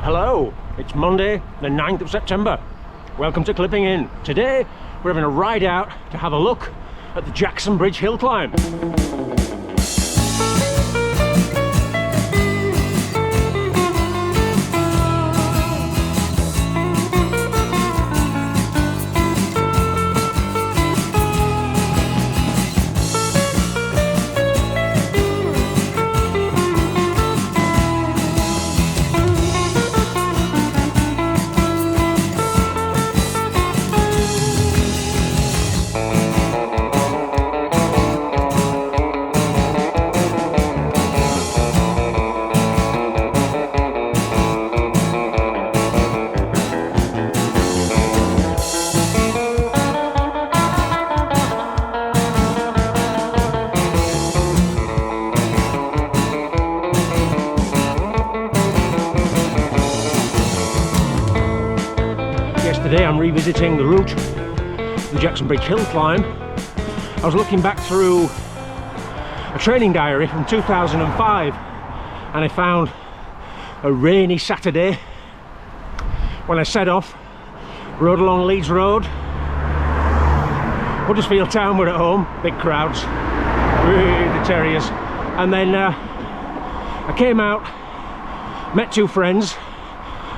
Hello, it's Monday the 9th of September. Welcome to Clipping In. Today we're having a ride out to have a look at the Jackson Bridge hill climb. Today I'm revisiting the route, the Jackson Bridge hill climb. I was looking back through a training diary from 2005 and I found a rainy Saturday when I set off, rode along Leeds Road. Huddersfield Town were at home, big crowds, the terriers, and then I came out, met two friends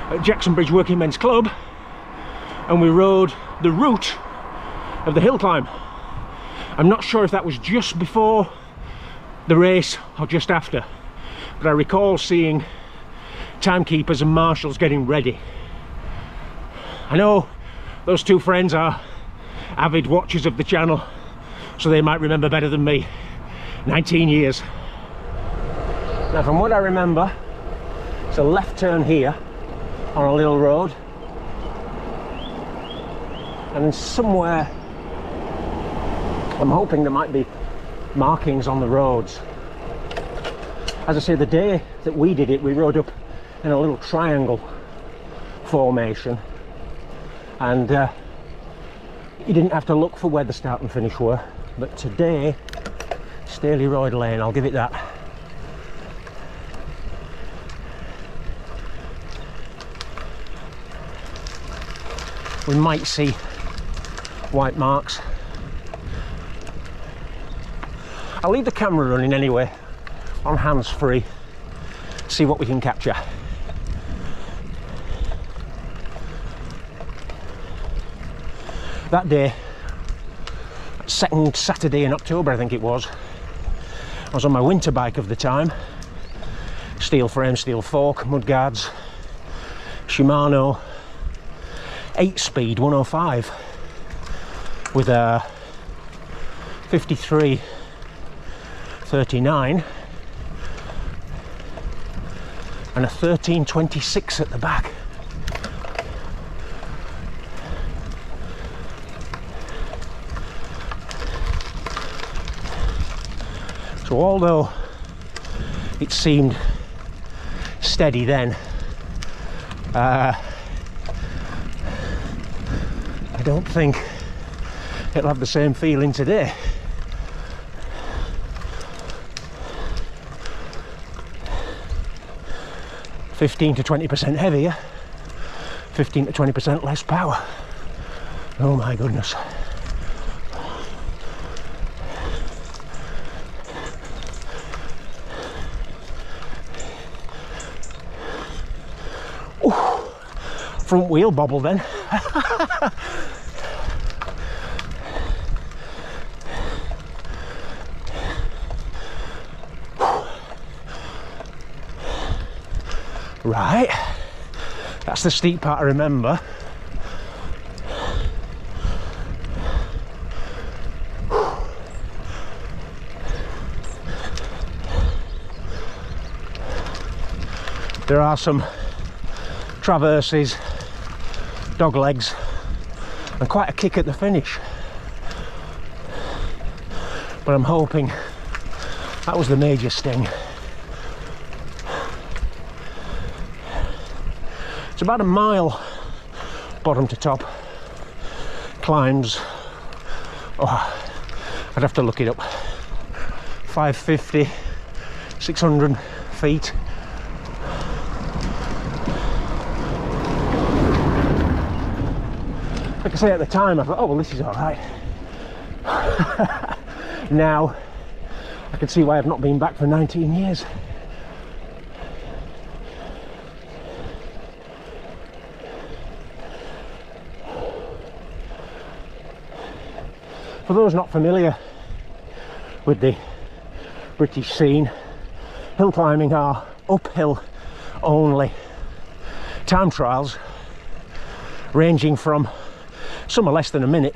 at Jackson Bridge Working Men's Club, and we rode the route of the hill climb. I'm not sure if that was just before the race or just after, but I recall seeing timekeepers and marshals getting ready. I know those two friends are avid watchers of the channel, so they might remember better than me. 19 years. Now from what I remember, it's a left turn here on a little road, and somewhere I'm hoping there might be markings on the roads. As I say, the day that we did it, we rode up in a little triangle formation, and you didn't have to look for where the start and finish were. But today, Staley Royd Lane, I'll give it that. We might see white marks. I'll leave the camera running anyway, on hands-free, see what we can capture. That day, second Saturday in October I think it was, I was on my winter bike of the time, steel frame, steel fork, mudguards, Shimano 8-speed 105 with a 53/39 and a 13/26 at the back. So although it seemed steady then, I don't think it'll have the same feeling today. $15 to 20% heavier, 15 to 20% less power. Oh my goodness. Ooh, front wheel bobble then. Right, that's the steep part I remember. There are some traverses, dog legs, and quite a kick at the finish. But I'm hoping that was the major sting. It's about a mile bottom to top. Climbs, oh, I'd have to look it up. 550, 600 feet. Like I say, at the time I thought, oh well, this is all right. Now I can see why I've not been back for 19 years. For those not familiar with the British scene, hill climbing are uphill only time trials ranging from some are less than a minute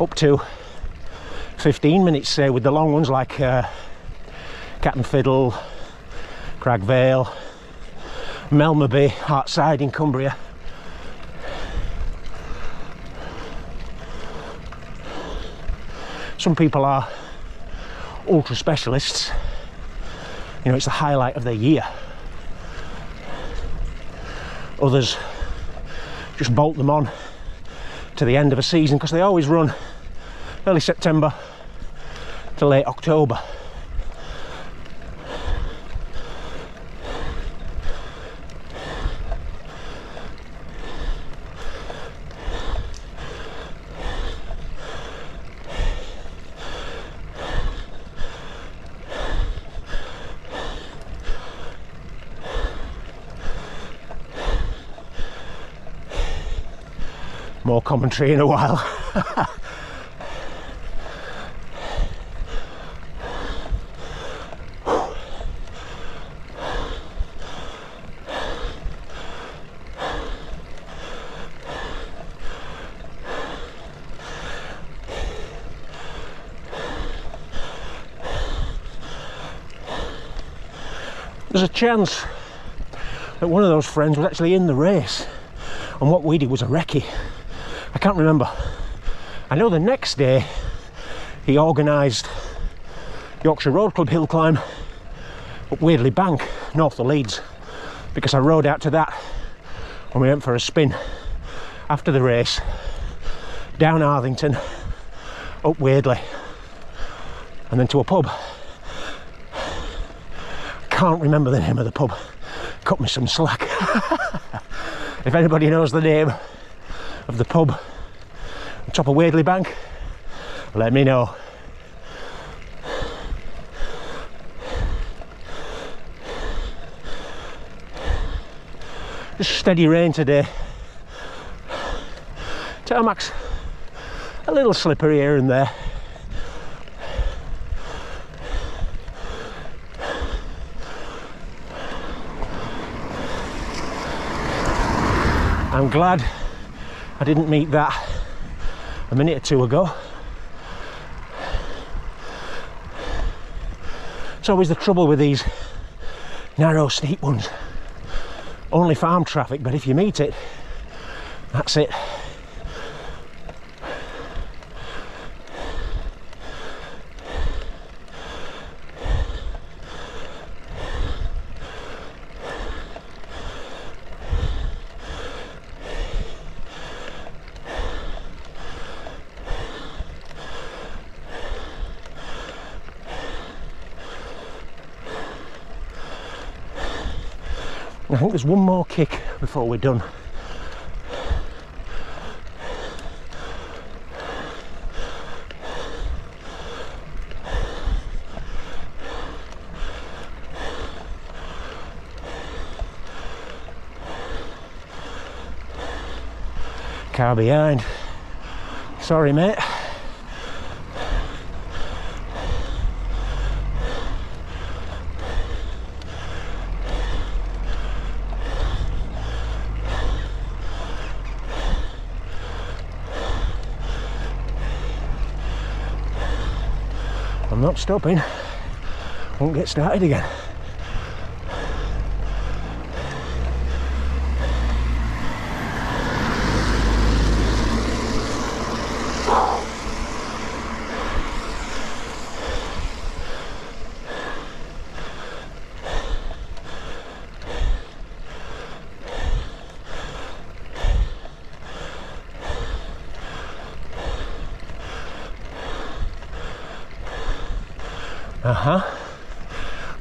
up to 15 minutes, say, with the long ones like Cat and Fiddle, Crag Vale, Melmerby, Hartside in Cumbria. Some people are ultra specialists, you know, it's the highlight of their year. Others just bolt them on to the end of a season because they always run early September to late October. More commentary in a while. There's a chance that one of those friends was actually in the race and what we did was a recce. I can't remember. I know the next day he organised Yorkshire Road Club hill climb up Weirdley Bank, north of Leeds, because I rode out to that when we went for a spin after the race, down Arthington, up Weirdley, and then to a pub. Can't remember the name of the pub. Cut me some slack. If anybody knows the name of the pub on top of Weirdley Bank, let me know. Just steady rain today. Tarmac's a little slippery here and there. I'm glad I didn't meet that a minute or two ago. It's always the trouble with these narrow, steep ones. Only farm traffic, but if you meet it, that's it. I think there's one more kick before we're done. Car behind. Sorry, mate. I'm not stopping. Won't get started again.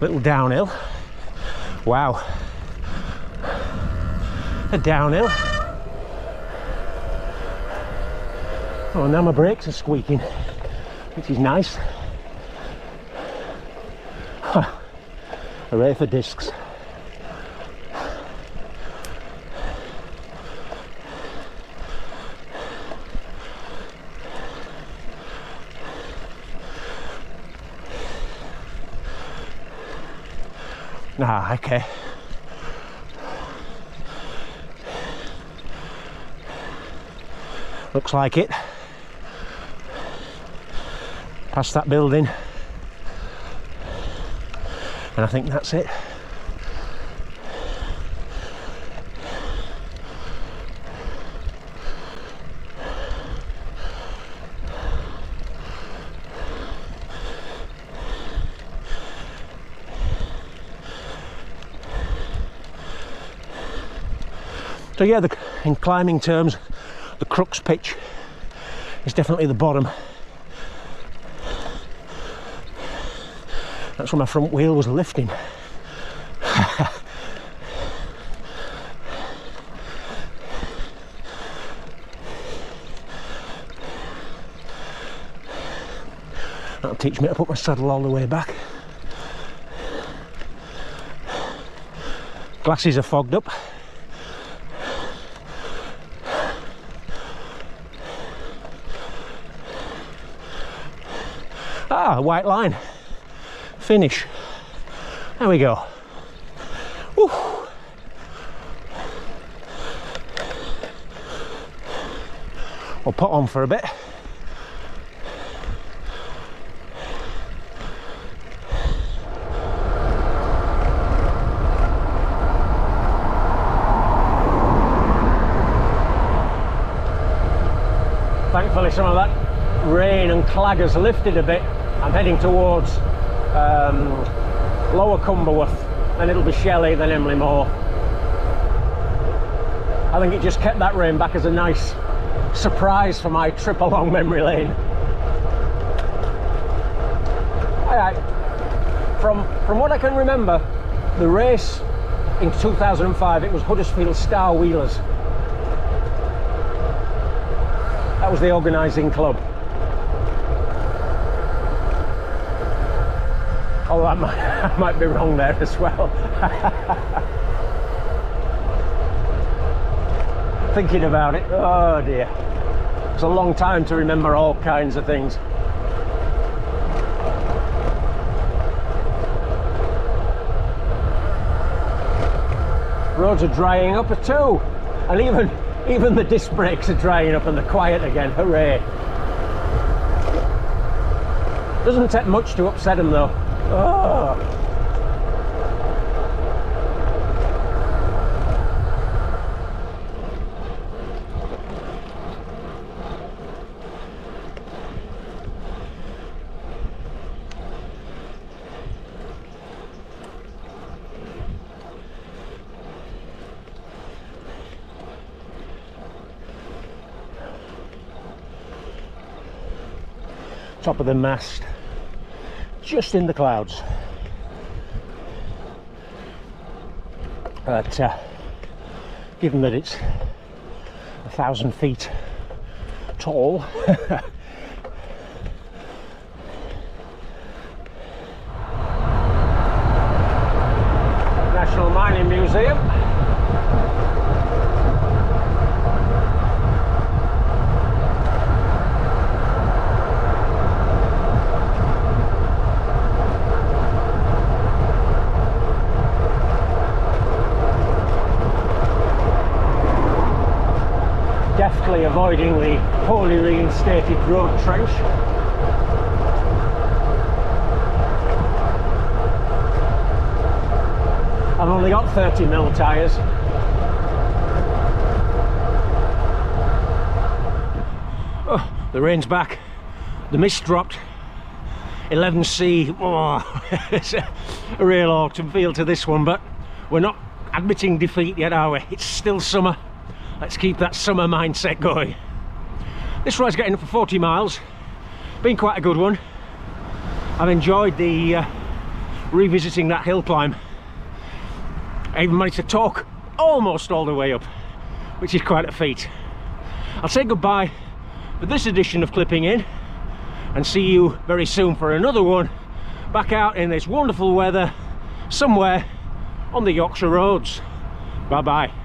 Little downhill. Wow. A downhill. Oh, now my brakes are squeaking, which is nice. Hooray for discs. Ah, okay. Looks like it. Past that building. And I think that's it. So yeah, in climbing terms, the crux pitch is definitely the bottom. That's where my front wheel was lifting. That'll teach me to put my saddle all the way back. Glasses are fogged up. Ah, white line. Finish. There we go. Woo. I'll put on for a bit. Thankfully some of that rain and clag has lifted a bit. I'm heading towards Lower Cumberworth, then it'll be Shelley, then Emily Moor. I think it just kept that rain back as a nice surprise for my trip along memory lane. Alright, from what I can remember, the race in 2005, it was Huddersfield Star Wheelers. That was the organising club. Oh, I might be wrong there as well. Thinking about it, oh dear. It's a long time to remember all kinds of things. Roads are drying up too, and even the disc brakes are drying up and they're quiet again. Hooray! Doesn't take much to upset them though. Oh. Top of the mast, just in the clouds. But given that it's 1,000 feet tall, National Mining Museum. Deftly avoiding the poorly reinstated road trench. I've only got 30mm tyres. Oh, the rain's back, the mist dropped. 11C, oh, it's a real autumn feel to this one, but we're not admitting defeat yet, are we? It's still summer. Let's keep that summer mindset going. This ride's getting up for 40 miles. Been quite a good one. I've enjoyed the revisiting that hill climb. I even managed to talk almost all the way up, which is quite a feat. I'll say goodbye for this edition of Clipping In, and see you very soon for another one, back out in this wonderful weather somewhere on the Yorkshire roads. Bye bye.